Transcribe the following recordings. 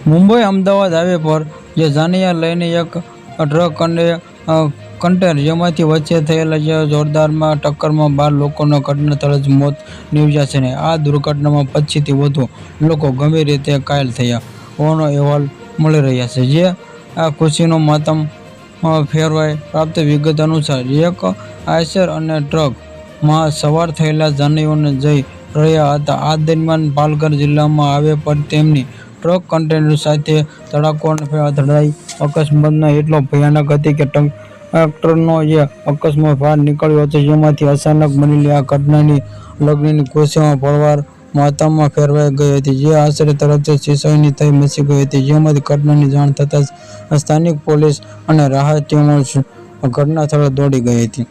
Mumbai Ahmedabad highway પર જે જાનિયા લઈને એક ટ્રક અને કન્ટેનર જેમાંથી વચ્ચે થયેલા જોરદારમાં ટક્કરમાં 12 લોકોના ઘટનાસ્થળે જ મોત નીપજ્યા છે. આ દુર્ઘટનામાં 25 થી વધુ લોકો ગંભીર રીતે ઘાયલ થયા હોવાના અહેવાલ મળી રહ્યા છે. જે આ ખુશીનો માતમ ફેરવાય પ્રાપ્ત વિગત અનુસાર એક આઈશર અને ટ્રક માં સવાર થયેલા જાનીઓને જઈ રહ્યા હતા. આ દરમિયાન પાલઘર જિલ્લામાં હાઈવે પર તેમની ટ્રક કન્ટેનર સાથે અથડાઈ. અકસ્માતનો એટલો ભયાનક હતી કે ટ્રકનો જે અકસ્માત બહાર નીકળ્યો હતો, જેમાંથી અચાનક બનેલી આ ઘટનાની લગ્નની ખુશીમાં પળવાર માતમમાં ફેરવાઈ ગઈ હતી. જે આશરે તરત જ ચીસોની થઈ મચી ગઈ હતી, જેમાંથી ઘટનાની જાણ થતાં જ સ્થાનિક પોલીસ અને રાહત ટીમો ઘટના સ્થળે દોડી ગઈ હતી.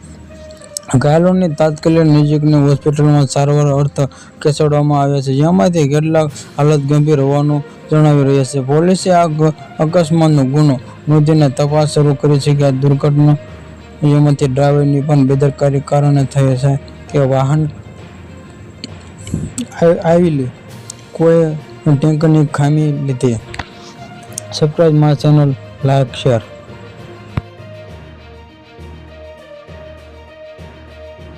ઘાયલોને તાત્કાલિક નજીકની હોસ્પિટલમાં સારવાર અર્થે ખસેડવામાં આવ્યા છે, જેમાંથી કેટલાક હાલત ગંભીર હોવાનું જણાવી રહ્યા છે. પોલીસે આ અકસ્માતનો ગુનો નોંધીને તપાસ શરૂ કરી છે. આ દુર્ઘટના જેમાંથી ડ્રાઈવરની પણ બેદરકારી કારણે થઈ છે કે વાહન આવેલી કોઈ ટેકનિકલ ખામી લીધે. Subscribe my channel, like, share.